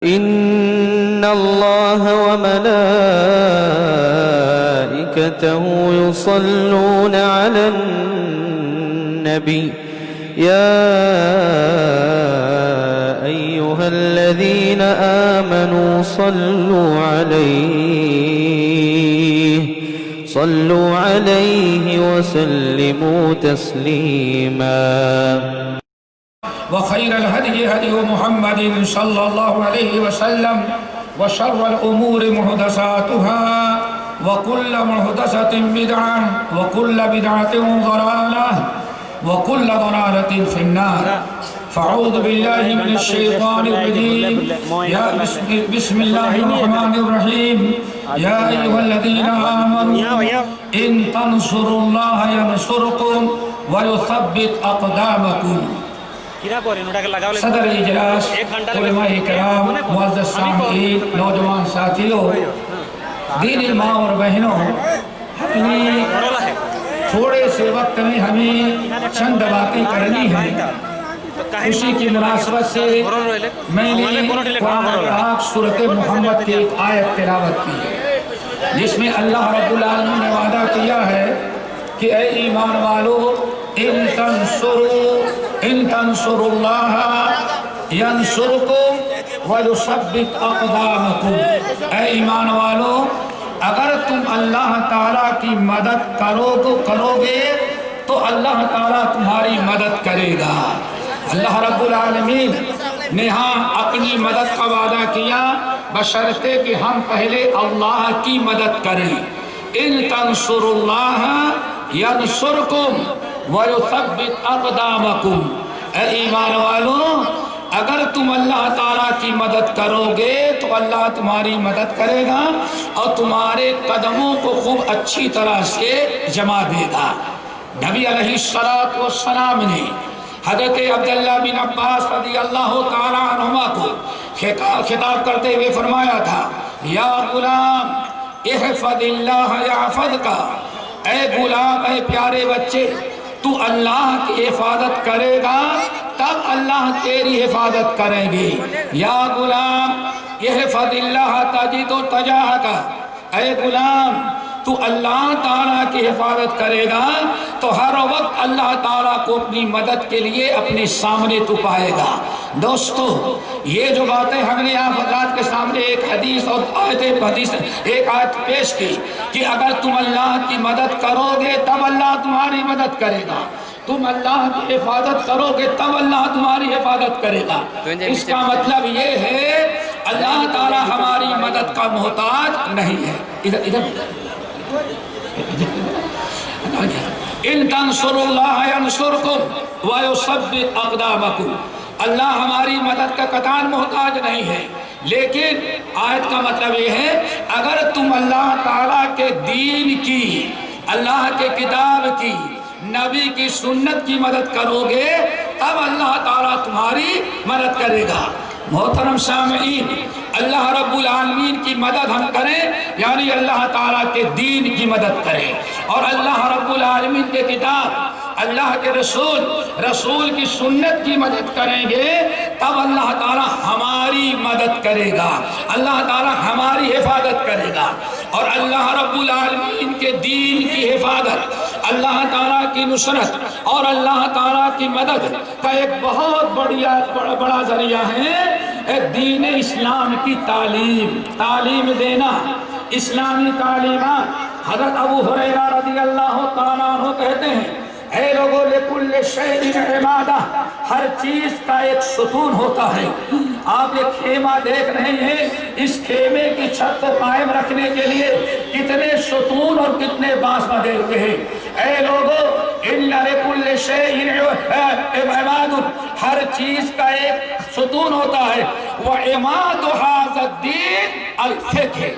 إن الله وملائكته يصلون على النبي يا أيها الذين آمنوا صلوا عليه وسلموا تسليما. وخير الهدي هدي محمد صلى الله عليه وسلم وشر الأمور محدثاتها وكل محدثة بدعة وكل بدعة ضلالة وكل ضلالة في النار. فأعوذ بالله من الشيطان الرجيم. بسم الله الرحمن الرحيم. يا أيها الذين آمنوا إن تنصروا الله ينصركم ويثبت أقدامكم. صدر اجلاس علماء کرام معزز سامعین نوجوان ساتھیوں دینی ماں اور بہنوں تھوڑے سے وقت میں ہمیں چند باتیں کرنی ہیں. اسی کی مناسبت سے میں نے قرآن پاک سورۃ محمد کی ایک آیت تلاوت کی ہے جس میں اللہ رب العالمین نے وعدہ کیا ہے کہ اے ایمان والو ان تنصروا اللہ ینصرکم ویثبت اقدامکم. اے ایمان والو اگر تم اللہ تعالیٰ کی مدد کرو گے تو اللہ تعالیٰ تمہاری مدد کرے گا. اللہ رب العالمین نے اپنی مدد کا وعدہ کیا بشرطے کہ ہم پہلے اللہ کی مدد کریں. ان تنصروا اللہ ینصرکم وَيُثَبِّتْ أَقْدَامَكُمْ. اے ایمان والو اگر تم اللہ تعالیٰ کی مدد کرو گے تو اللہ تمہاری مدد کرے گا اور تمہارے قدموں کو خوب اچھی طرح سے جما دے گا. نبی علیہ السلام نے حضرت عبداللہ بن عباس رضی اللہ تعالیٰ عنہما کو خطاب کرتے ہوئے فرمایا تھا یا غلام احفظ اللہ یحفظک. اے غلام اے پیارے بچے تو اللہ کی حفاظت کرے گا تب اللہ تیری حفاظت کریں گے. یا غلام احفظ اللہ تجد تجاہک. اے غلام تو اللہ تعالیٰ کی حفاظت کرے گا تو ہر وقت اللہ تعالیٰ کو اپنی مدد کے لیے اپنے سامنے تو پائے گا. دوستو یہ جو باتیں ہم نے آپ حضرات کے سامنے ایک حدیث اور ایک آیت پیش کی کہ اگر تم اللہ کی مدد کرو گے تب اللہ تمہاری مدد کرے گا, تم اللہ کی حفاظت کرو گے تب اللہ تمہاری حفاظت کرے گا. اس کا مطلب یہ ہے اللہ تعالیٰ ہماری مدد کا محتاج نہیں ہے. ادھر ان تنصروا اللہ ینصرکم ویثبت اقدامکم. اللہ ہماری مدد کا قطعاً محتاج نہیں ہے, لیکن آیت کا مطلب یہ ہے اگر تم اللہ تعالیٰ کے دین کی, اللہ کے کتاب کی, نبی کی سنت کی مدد کرو گے تب اللہ تعالیٰ تمہاری مدد کرے گا. محترم سامعین اللہ رب العالمین کی مدد ہم کریں یعنی اللہ تعالیٰ کے دین کی مدد کریں اور اللہ رب العالمین کے کتاب اللہ کے رسول کی سنت کی مدد کریں گے تب اللہ تعالیٰ ہماری مدد کرے گا, اللہ تعالیٰ ہماری حفاظت کرے گا. اور اللہ رب العالمین کے دین کی حفاظت, اللہ تعالیٰ کی نصرت اور اللہ تعالیٰ کی مدد کا ایک بہت بڑا ذریعہ ہے دین اسلام کی تعلیم دینا. اسلامی تعلیمات حضرت ابو ہریرہ رضی اللہ تعالیٰ عنہ کہتے ہیں اے لوگوں لکل شیء عمادہ, ہر چیز کا ایک ستون ہوتا ہے. آپ یہ خیمہ دیکھ رہے ہیں, اس خیمے کی چھت کو قائم رکھنے کے لیے کتنے ستون اور کتنے بانس بندھے ہوئے ہیں. اے لوگوں ان لکل شیء عماد, ہر چیز کا ایک ستون ہوتا ہے. وعماد ھذا الدین الفقہ,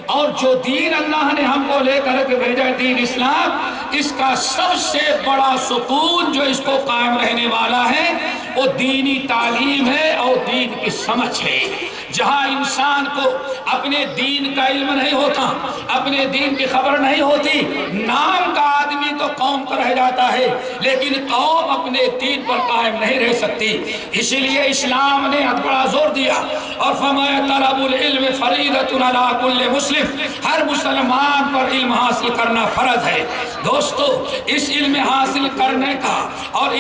اور جو دین اللہ نے ہم کو لے کر کے بھیجا ہے دین اسلام، اس کا سب سے بڑا ستون جو اس کو قائم رہنے والا ہے وہ دینی تعلیم ہے اور دین کی سمجھ ہے۔ جہاں انسان کو اپنے دین کا علم نہیں ہوتا، اپنے دین کی خبر نہیں ہوتی، نام کا آدمی تو قوم کا رہ جاتا ہے لیکن قوم اپنے دین پر قائم نہیں رہ سکتی۔ اسی لیے اسلام نے بڑا زور دیا اور فرمایا طلب العلم فریضۃ علی کل مسلم، ہر مسلمان پر علم حاصل کرنا فرض ہے۔ دوستو، اس علم حاصل کرنے کا اور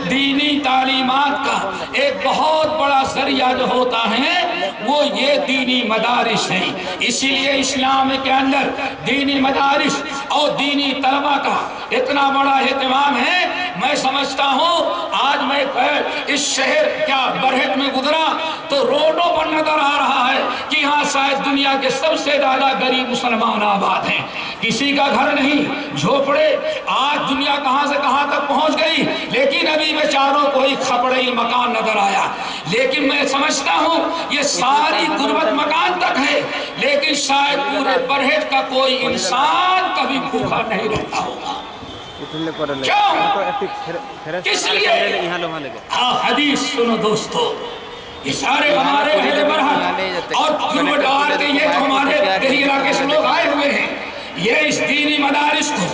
دینی تعلیمات کا ایک بہت بڑا ذریعہ جو ہوتا ہے وہ یہ دینی مدارس ہیں۔ اسی لیے اسلام کے اندر دینی مدارس اور دینی طلبہ کا اتنا بڑا اہتمام ہے۔ میں سمجھتا ہوں آج میں اس شہر کیا برہٹ میں گزرا تو روڈوں پر نظر آ رہا ہے کہ یہاں شاید دنیا کے سب سے زیادہ غریب مسلمان آباد ہیں، کسی کا گھر نہیں، جھوپڑے۔ آج دنیا کہاں سے کہاں تک پہنچ گئی لیکن ابھی بیچاروں کو ہی کھپڑی مکان نظر آیا۔ لیکن میں سمجھتا ہوں یہ ساری غربت مکان تک ہے، لیکن شاید پورے برہٹ کا کوئی انسان کبھی بھوکا نہیں رہتا ہوگا۔ کیوں؟ کس لیے؟ حدیث سنو دوستو، یہ سارے ہمارے اہل برہٹ اور غربت آر کے یہ جو ہمارے دیہی علاقے سے لوگ آئے ہوئے ہیں، یہ اس دینی مدارس کو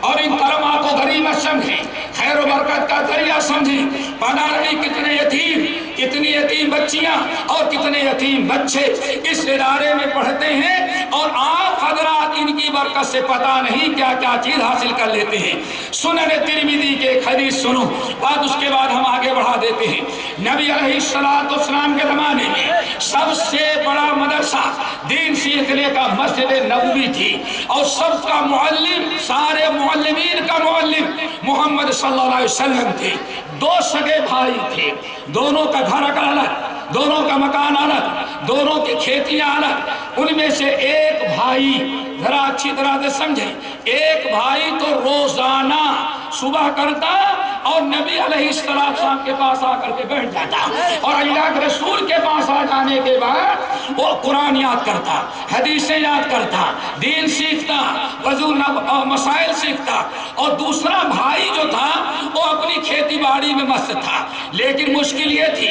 اور ان طلباء کو غنیمت سمجھیں، خیر و برکت کا ذریعہ سمجھیں۔ پتہ نہیں کتنی یتیم بچیاں اور کتنے یتیم بچے اس ادارے میں پڑھتے ہیں اور آپ حضرات ان کی برکت سے پتہ نہیں کیا کیا چیز حاصل کر لیتے ہیں۔ سنن ترمذی کے ایک حدیث سنو، بعد اس کے بعد ہم آگے بڑھا دیتے ہیں۔ نبی علیہ السلام کے زمانے میں سب سے بڑا مدرسہ دین سیکھنے کا مسجد نبوی تھی اور سب کا معلم، سارے معلمین کا معلم محمد صلی اللہ علیہ وسلم تھے۔ دو سگے بھائی تھے، دونوں کا گھر الگ، دونوں کا مکان الگ، دونوں کی کھیتیاں الگ۔ ان میں سے ایک بھائی، ذرا اچھی طرح سے سمجھیں، ایک بھائی تو روزانہ صبح کرتا اور نبی علیہ السلام کے پاس آ کر کے بیٹھ جاتا اور اللہ کے رسول کے پاس آ جانے کے بعد وہ قرآن یاد کرتا، حدیثیں یاد کرتا، دین سیکھتا، وضو مسائل سیکھتا۔ اور دوسرا بھائی جو تھا وہ اپنی کھیتی باڑی میں مست تھا، لیکن مشکل یہ تھی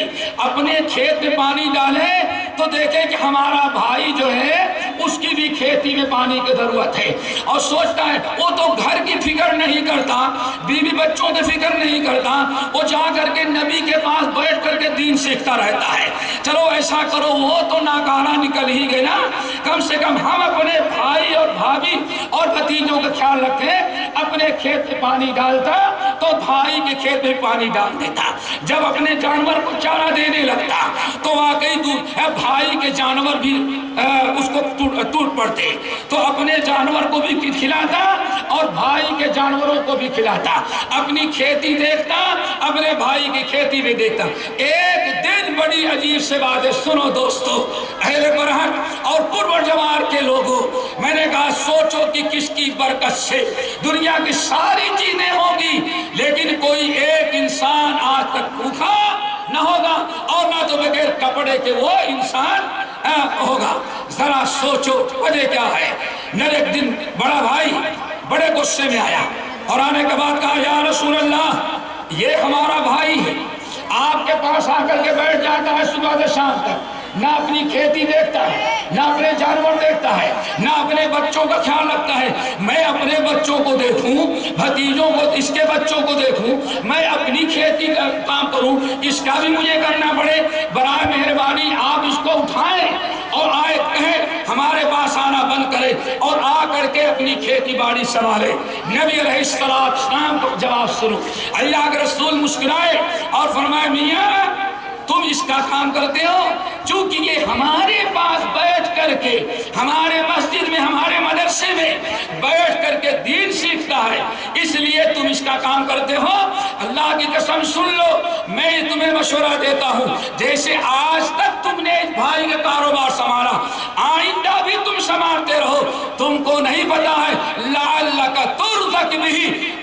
اپنے کھیت میں پانی ڈالے تو دیکھے کہ ہمارا بھائی جو ہے اس کی بھی کھیتی میں پانی کی ضرورت ہے، اور سوچتا ہے وہ تو گھر کی فکر نہیں کرتا، بیوی بچوں کی فکر نہیں کرتا، وہ جا کر کے نبی کے پاس بیٹھ کر کے دین سیکھتا رہتا ہے۔ چلو ایسا کرو، وہ تو ناکارہ نکل ہی گئے نا، کم سے کم ہم اپنے بھائی اور بھابھی اور بھتیجوں کا خیال رکھیں۔ اپنے کھیت میں پانی ڈالتا تو بھائی کے کھیت میں پانی ڈال دیتا، جب اپنے جانور کو چارہ دینے لگتا تو واقعی بھائی کے جانور بھی اس کو ٹوٹ پڑتے، تو اپنے جانور کو بھی کھلاتا اور بھائی کے جانوروں کو بھی کھلاتا، اپنی کھیتی دیکھتا، اپنے بھائی کی کھیتی بھی دیکھتا۔ ایک دن بڑی عجیب سے بات ہے، سنو دوستو، اہل برہٹ اور قرب جوار کے لوگوں، میں نے کہا سوچو کہ کس کی برکت سے دنیا کی ساری چیزیں ہوگی لیکن کوئی ایک انسان آج تک بھوکا نہ ہوگا اور نہ تو بغیر کپڑے کے وہ انسان ہوگا۔ ذرا سوچو وجہ کیا ہے۔ میرے ایک دن بڑا بھائی بڑے غصے میں آیا اور آنے کے بعد کہا یا رسول اللہ، یہ ہمارا بھائی ہے، آپ کے پاس آ کر کے بیٹھ جاتا ہے صبح سے شام تک، نہ اپنی کھیتی دیکھتا ہے، نہ اپنے جانور دیکھتا ہے، نہ اپنے بچوں کا خیال رکھتا ہے۔ میں اپنے بچوں کو دیکھوں، بھتیجوں کو، اس کے بچوں کو دیکھوں، میں اپنی کھیتی کا کام کروں، اس کا بھی مجھے کرنا پڑے۔ برائے مہربانی آپ اس کو اٹھائیں اور آئے کہیں ہمارے پاس آنا بند کرے اور آ کر کے اپنی کھیتی باڑی سنبھالے۔ نبی علیہ السلام کو جواب سنو، اللہ کے رسول مسکرائے اور فرمائے میاں تم اس کا کام کرتے ہو چونکہ یہ ہمارے پاس بیٹھ کر کے، ہمارے مسجد میں، ہمارے مدرسے میں بیٹھ کر کے دین سیکھتا ہے، اس لیے تم اس کا کام کرتے ہو۔ اللہ کی قسم سن لو، میں تمہیں مشورہ دیتا ہوں، جیسے آج تک تم نے اس بھائی کا کاروبار سنبھالا، آئندہ بھی تم سنبھالتے رہو۔ تم کو نہیں پتا ہے لعلک ترزق بہ،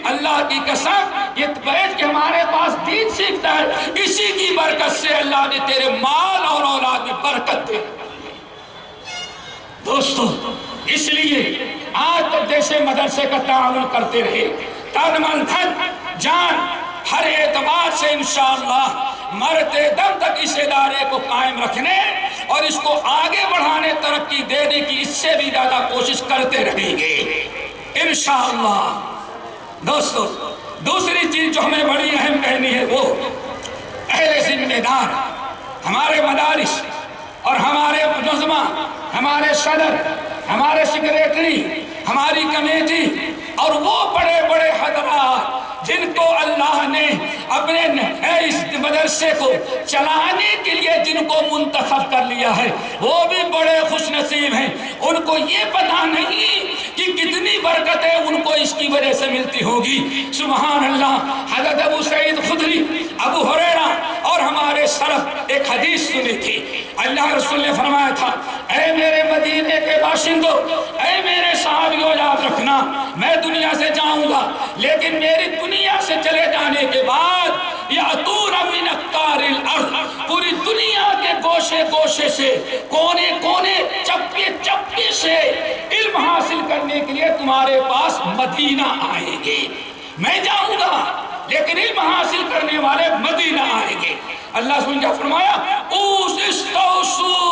اللہ کی قسم یہ بیٹھ کے ہمارے پاس دین سیکھتا ہے، اسی کی برکت سے اللہ نے تیرے مال اور اولاد میں برکت دے۔ دوستو اس لیے آج تک جیسے مدرسے کا تعاون کرتے رہے، تن من دھن جان ہر اعتبار سے انشاءاللہ مرتے دم تک اس ادارے کو قائم رکھنے اور اس کو آگے بڑھانے، ترقی دینے کی اس سے بھی زیادہ کوشش کرتے رہیں گے انشاءاللہ۔ دوستو، دوسری چیز جو ہمیں بڑی اہم کہنی ہے، وہ اہل ذمہ دار، ہمارے مدارس اور ہمارے منظمہ، ہمارے صدر، ہمارے سیکریٹری، ہماری کمیٹی اور وہ بڑے بڑے حضرات جن کو اللہ نے اپنے اس مدرسے کو چلانے کے لیے جن کو منتخب کر لیا ہے، وہ بھی بڑے خوش نصیب ہیں۔ ان کو یہ پتہ نہیں کہ کتنی برکتیں ان کو اس کی وجہ سے ملتی ہوگی۔ سبحان اللہ۔ حضرت ابو سعید خدری، ابو ہریرہ اور ہمارے سلف ایک حدیث سنی تھی۔ اللہ رسول نے فرمایا تھا، اے میرے مدینے کے باشندوں، اے میرے صحابیوں، یاد رکھنا میں دنیا سے جاؤں گا، لیکن میری دنیا سے چلے جانے کے بعد یاتون من اقطار الارض، پوری دنیا کے گوشے گوشے سے، کونے کونے، چپے چپے سے علم حاصل کرنے کے لیے تمہارے پاس مدینہ آئیں گے۔ میں جاؤں گا لیکن علم حاصل کرنے والے مدینہ آئیں گے۔ اللہ سبحانہ کیا فرمایا، استوصوا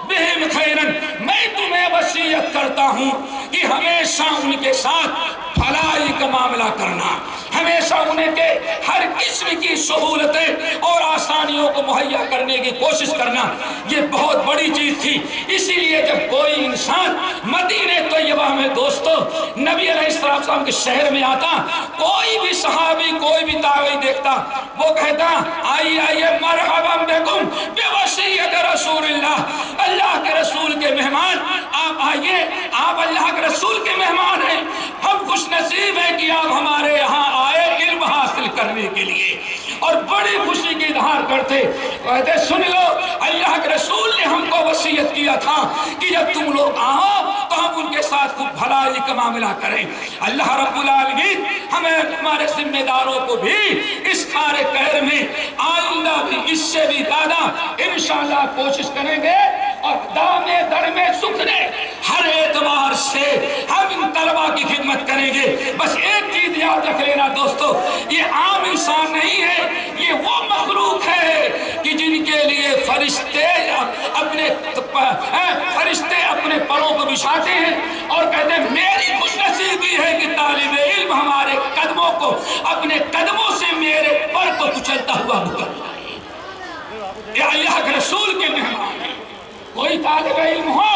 بہم خیرن، میں تمہیں وصیت کرتا ہوں کہ ہمیشہ ان کے ساتھ بھلائی کا معاملہ کرنا، ہمیشہ انہیں کے ہر قسم کی سہولتیں اور آسانیوں کو مہیا کرنے کی کوشش کرنا۔ یہ بہت بڑی چیز تھی۔ اسی لیے جب کوئی انسان مدینہ طیبہ میں دوستو نبی علیہ السلام کے شہر میں آتا، کوئی بھی صحابی، کوئی بھی تابعی دیکھتا، وہ کہتا، آئیے آئیے مرحبا بکم بوصیت رسول اللہ، اللہ کے رسول کے مہمان آپ آئیے، آپ اللہ کے رسول کے مہمان ہیں، ہم خوش نصیب ہیں کہ آپ ہمارے یہاں آئے علم حاصل کرنے کے لیے۔ اور بڑی خوشی کی اظہار کرتے، کہتے سن لو، اللہ کے رسول نے ہم کو وصیت کیا تھا کہ جب تم لوگ آؤ تو ہم ان کے ساتھ خوب بھلائی کا معاملہ کریں۔ اللہ رب العالمین ہمیں ہمارے ذمہ داروں کو بھی اس خارے قہر میں آئندہ بھی اس سے بھی زیادہ انشاءاللہ کوشش کریں گے، اور دامے در میں سکھنے ہر اعتبار سے ہم ان طلبہ کی خدمت کریں گے۔ بس ایک چیز یاد رکھ لینا دوستو، یہ عام انسان نہیں ہے، یہ وہ مخلوق ہے کہ جن کے لیے فرشتے اپنے پروں کو بچھاتے ہیں اور کہتے ہیں میری خوش نصیبی ہے کہ طالب علم ہمارے قدموں کو اپنے قدموں سے میرے پر کو کچلتا ہوا گزر جائے۔ یہ اللہ کے رسول کے مہمان ہیں۔ کوئی طالب علم ہو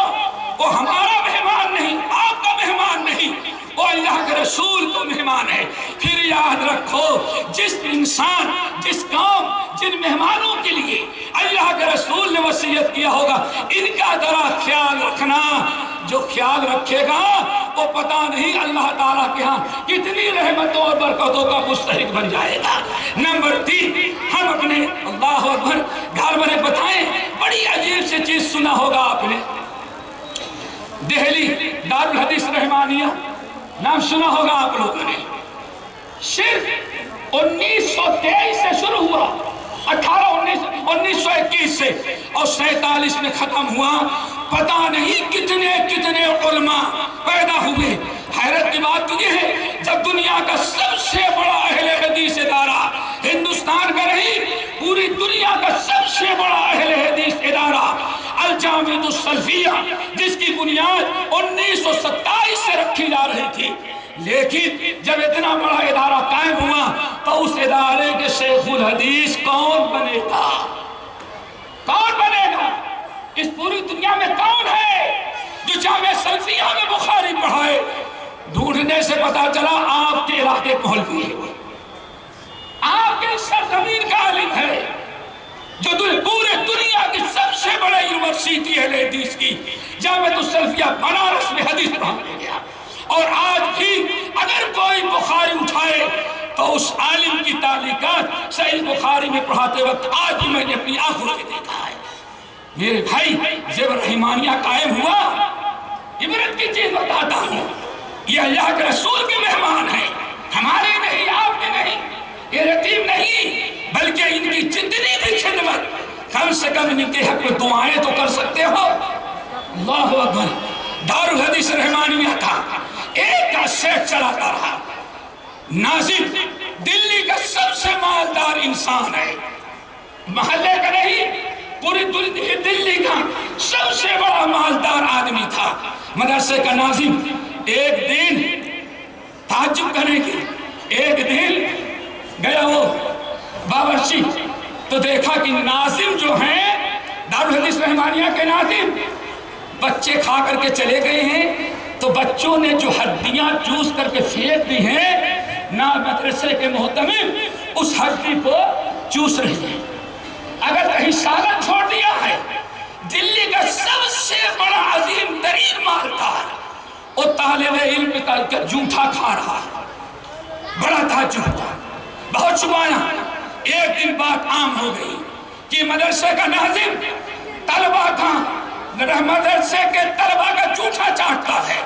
وہ ہمارا مہمان نہیں، آپ کا مہمان نہیں، وہ اللہ کے رسول کا مہمان ہے۔ پھر یاد رکھو، جس انسان، جس قوم، جن مہمانوں کے لیے اللہ کے رسول نے وصیت کیا ہوگا، ان کا ذرا خیال رکھنا۔ جو خیال رکھے گا وہ پتہ نہیں اللہ تعالیٰ کے ہاں کتنی رحمتوں اور برکتوں کا مستحق بن جائے گا۔ نمبر 3، ہم اپنے اللہ اکبر گھر والے بتائیں، بڑی عجیب سے چیز سنا ہوگا آپ نے، دہلی دارالحدیث رحمانیہ نام سنا ہوگا آپ لوگوں نے، صرف 1923 سے شروع ہوا، 1921 سے، اور 47 میں ختم ہوا۔ پتہ نہیں کتنے کتنے علماء پیدا ہوئے۔ حیرت کی بات تو یہ ہے، جب دنیا کا سب سے بڑا اہل حدیث ادارہ ہندوستان کا نہیں، پوری دنیا کا سب سے بڑا اہل حدیث ادارہ الجامعۃ السلفیہ، جس کی بنیاد 1927 سے رکھی جا رہی تھی، لیکن جب اتنا بڑا ادارہ قائم ہوا تو اس ادارے کے شیخ الحدیث کون بنے گا؟ کون بنے گا؟ اس پوری دنیا میں کون ہے جو جامعہ سلفیہ میں بخاری پڑھائے؟ ڈھونڈنے سے پتا چلا آپ کے علاقے مولوی ہے، آپ کے سرزمین کا عالم ہے، جو پورے دنیا کی سب سے بڑے یونیورسٹی ہے حدیث کی، جامعہ السلفیہ بنارس میں حدیث پڑھانے گیا۔ اور آج بھی اگر کوئی بخاری اٹھائے تو اس عالم کی تعلیقات صحیح بخاری میں پڑھاتے وقت آج بھی میں نے اپنی آنکھوں سے دیکھا ہے۔ میرے بھائی، جب رحمانیہ قائم ہوا، عبرت کی چیز بتاتا ہوں، یہ اللہ کے رسول کے مہمان ہیں، ہمارے نہیں، آپ کے نہیں، یہ یتیم نہیں، بلکہ ان کی جتنی بھی خدمت، کم سے کم ان کے حق میں دعائیں تو کر سکتے ہو۔ اللہ اکبر۔ دارالحدیث رحمانیہ چلاتا رہا۔ ناظم دلی کا سب سے مالدار انسان ہے، محلے کا نہیں، پوری دلی کا سب سے بڑا مالدار آدمی تھا، مدرسے کا ناظم۔ ایک دن تعجب کرنے کی، ایک دن گیا وہ باورچی، تو دیکھا کہ ناظم جو ہیں دارالحدیث رحمانیہ کے ناظم بچے کھا کر کے چلے گئے ہیں، تو بچوں نے جو ہڈیاں چوس کر کے پھینک دی ہیں، نا مدرسے کے محتمم اس ہڈی کو چوس رہے ہیں۔ اگر کہیں سالن چھوڑ دیا ہے، دلی کا سب سے بڑا عظیم ترین مالدار وہ طالب علم کا جھوٹا کھا رہا ہے۔ بڑا تعجب ہوا، بہت چھپایا۔ ایک دن بات عام ہو گئی کہ مدرسے کا ناظم طلبہ کا مدرسے کے طلبہ کا جھوٹا چاٹتا ہے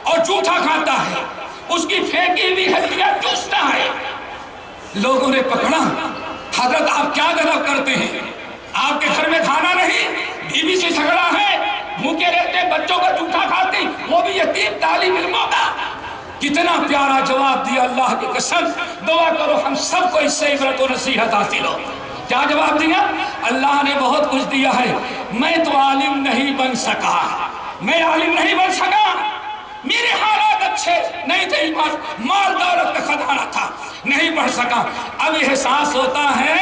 اور جھوٹا کھاتا ہے، اس کی پھینکی ہوئی ہڈیاں چوستا ہے۔ لوگوں نے پکڑا، حضرت آپ کیا غلط کرتے ہیں؟ آپ کے گھر میں کھانا نہیں، بیوی سے جھگڑا ہے، بھوکے رہتے بچوں کا جھوٹا کھاتے، وہ بھی یتیم طالب علموں کا۔ کتنا پیارا جواب دیا، اللہ کی قسم دعا کرو ہم سب کو اس سے عبرت و نصیحت حاصل ہو۔ کیا جواب دیا؟ اللہ نے بہت کچھ دیا ہے، میں تو عالم نہیں بن سکا، میں عالم نہیں بن سکا، میرے حالات اچھے نہیں تھے، مال دولت کا خزانہ تھا، نہیں پڑھ سکا۔ اب احساس ہوتا ہے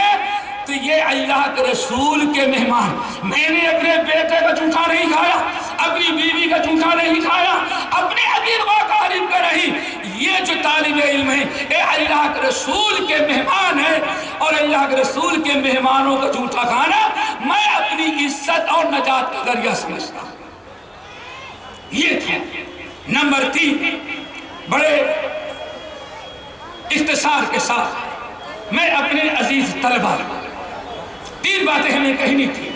تو یہ اللہ کے رسول کے مہمان، میں نے اپنے بیٹے کا جھوٹا نہیں کھایا، اپنی بیوی کا جھوٹا نہیں کھایا، اپنے امیر و اقارب کا نہیں، یہ جو طالب علم ہے اے اللہ کے رسول کے مہمان ہے، اور اللہ کے رسول کے مہمانوں کا جھوٹا کھانا میں اپنی عزت اور نجات کا ذریعہ سمجھتا ہوں۔ یہ تھا نمبر 3۔ بڑے اختصار کے ساتھ میں اپنے عزیز طلبہ، 3 باتیں ہمیں کہنی تھی،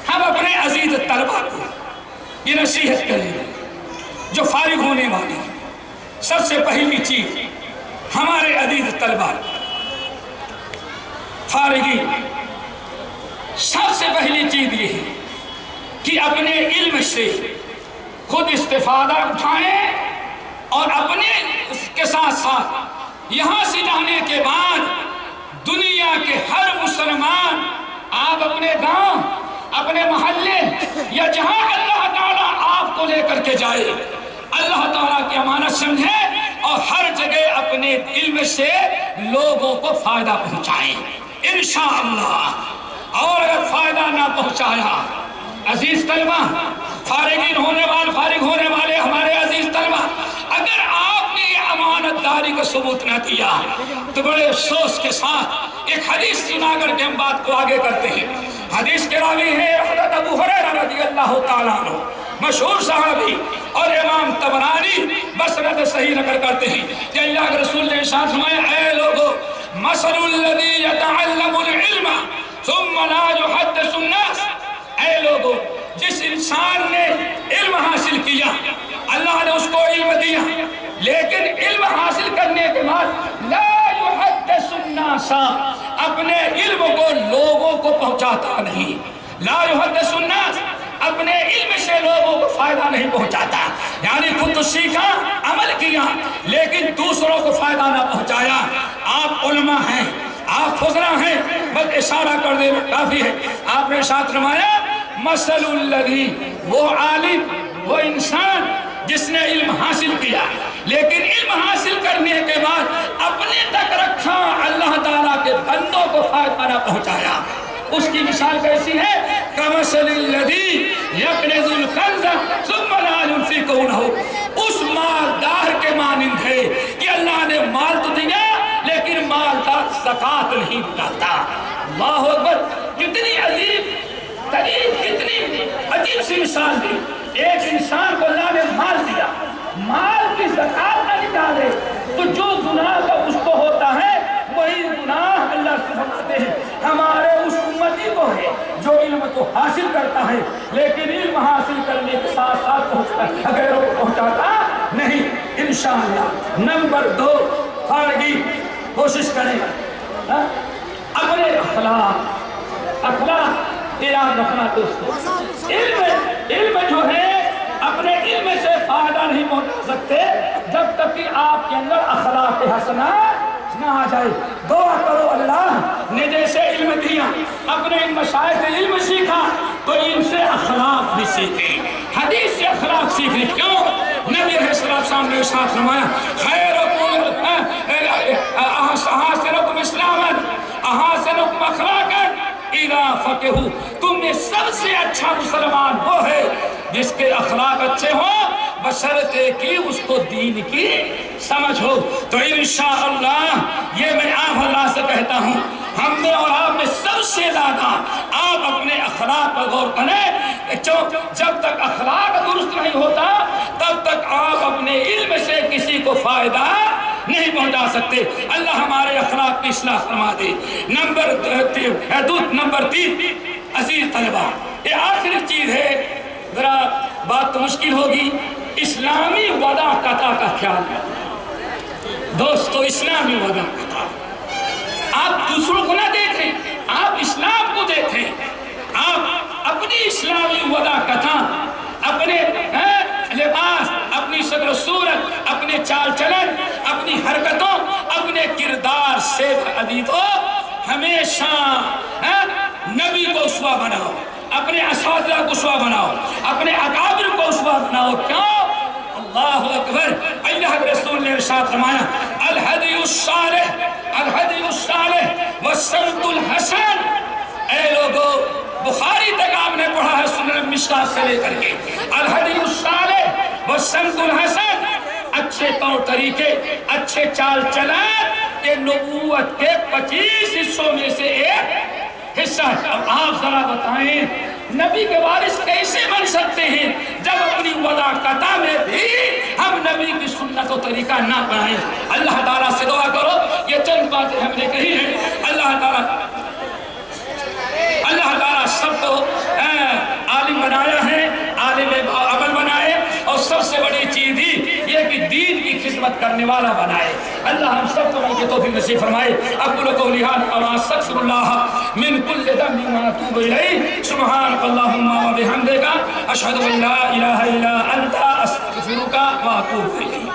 ہم اپنے عزیز طلبہ کو یہ نصیحت کریں جو فارغ ہونے والی ہے۔ سب سے پہلی چیز ہمارے عزیز طلبہ فارغین، سب سے پہلی چیز یہ ہے کہ اپنے علم سے خود استفادہ اٹھائیں، اور اپنے اس کے ساتھ ساتھ یہاں سے جانے کے بعد دنیا کے ہر مسلمان، آپ اپنے گاؤں، اپنے محلے یا جہاں اللہ تعالیٰ آپ کو لے کر کے جائے، اللہ تعالیٰ کی امانت سمجھیں اور ہر جگہ اپنے علم سے لوگوں کو فائدہ پہنچائیں انشاءاللہ۔ اور اگر فائدہ نہ پہنچایا، عزیز طلبہ، فارغ ہونے والے ہمارے عزیز طلبہ، اگر آپ نے یہ امانت داری کا ثبوت نہ دیا تو بڑے افسوس کے ساتھ ایک حدیث سنا کر کے ہم بات کو آگے کرتے ہیں۔ حدیث کے راوی ہے حضرت ابو ہریرہ رضی اللہ تعالیٰ عنہ، مشہور صحابی، اور امام طبرانی بسند صحیح نقل کرتے ہیں کہ اللہ کے رسول نے ارشاد فرمایا، اے لوگو، مثل الذی یتعلم العلم ثم لا یحدث الناس، اے لوگو، جس انسان نے علم حاصل کیا، اللہ نے اس کو علم دیا، لیکن علم حاصل کرنے کے بعد لا یحدث الناس، اپنے علم کو لوگوں کو پہنچاتا نہیں، لا یحدث الناس، اپنے علم سے لوگوں کو فائدہ نہیں پہنچاتا، یعنی خود تو سیکھا، عمل کیا، لیکن دوسروں کو فائدہ نہ پہنچایا۔ آپ علماء ہیں، آپ فضلاء ہیں، بس اشارہ کر دینا کافی ہے۔ آپ نے ساتھ فرمایا، مثل الذی، وہ عالم، وہ انسان جس نے علم حاصل کیا، لیکن علم حاصل کرنے کے بعد اپنے تک رکھا، اللہ تعالیٰ کے بندوں کو فائدہ نہ پہنچایا، اس کی مثال کیسی ہے؟ کمثل الذی یکنز الکنز ثم لا ينفقه، اس مالدار کے مانند ہے کہ اللہ نے مال تو دیا لیکن مالدار زکوٰۃ نہیں نکالتا۔ اللہ اکبر، کتنی عجیب ترین، کتنی عجیب سی مثال دی۔ ایک انسان کو اللہ نے مال دیا، مال کی زکوٰۃ نہ نکالے تو جو گناہ کا اس کو ہوتا ہے وہی گناہ اللہ سے فرماتے ہیں ہمارے اس امتی کو ہے جو علم کو حاصل کرتا ہے لیکن علم حاصل کرنے کے ساتھ ساتھ غیروں کو پہنچاتا نہیں۔ انشاءاللہ نمبر 2، فارغی کوشش کریں اپنے اخلاق یاد رکھنا دوستو۔ علم جو ہے اپنے علم سے فائدہ نہیں پہنچا سکتے جب تک کہ آپ کے اندر نہ آ جائے. دعا کرو اللہ نے جیسے علم دیا اپنے ان مشائخ سے علم سیکھا تو ان سے اخلاق بھی سیکھے, حدیث سے اخلاق سیکھے. کیوں؟ نبی علیہ السلام نے ارشاد فرمایا خیرکم احسنکم اسلاما احسنکم اخلاقا اذا فقہوا, تم میں سب سے اچھا مسلمان وہ ہے جس کے اخلاق اچھے ہوں بشرطے کہ اس کو دین کی سمجھ ہو. تو انشاءاللہ یہ میں آپ اللہ سے کہتا ہوں, ہم نے اور آپ میں سب سے زیادہ آپ اپنے اخلاق پر غور کریں. جب تک اخلاق درست نہیں ہوتا تب تک آپ اپنے علم سے کسی کو فائدہ نہیں پہنچا سکتے. اللہ ہمارے اخلاق کی اصلاح فرما دے. نمبر 3 عزیز طلبہ, یہ آخری چیز ہے, ذرا بات تو مشکل ہوگی, اسلامی وعدہ قطع کا خیال ہے. دوستو اسلامی وعدہ قطع, آپ دوسروں کو نہ دیکھیں, آپ اسلام کو دیکھیں. آپ اپنی اسلامی وعدہ قطع, اپنے لباس, اپنی شکل و صورت, اپنے چال چلن, اپنی حرکتوں, اپنے کردار سے عزیزو ہمیشہ نبی کو اسوہ بناؤ, اپنے اساتذہ کو اسوہ بناؤ, اپنے اکابر کو اسوہ بناؤ. کیوں؟ اللہ اکبر, اللہ کے رسول نے ارشاد فرمایا الہدی الصالح والسمت الحسن. اے لوگو, بخاری تک آپ نے پڑھا ہے سنن مشکات سے لے کر کے, الہدی الصالح والسمت الحسن, اچھے طور طریقے, اچھے چال چلن یہ نبوت کے 25 حصوں میں سے ایک حصہ ہے. اب آپ ذرا بتائیں نبی کے وارث کیسے بن سکتے ہیں جب اپنی وعدہ قطع میں بھی ہم نبی کی سنت و طریقہ نہ اپنائیں. اللہ تعالیٰ سے دعا کرو, یہ چند باتیں ہم نے کہی ہیں, اللہ تعالیٰ سب کو عالم بنایا ہے, عالم عمل بنائے, اور سب سے بڑی چیز ہی یہ کہ دین کی خدمت کرنے والا بنائے. اللہ ہم سب کو ان کی توفیق نصیب فرمائے. اقول قولی ھذا واستغفر اللہ من کل ذنب واتوب الیہ. سبحانک اللہم و بحمدک اشہد ان لا الہ الا انت استغفرک واتوب الیک.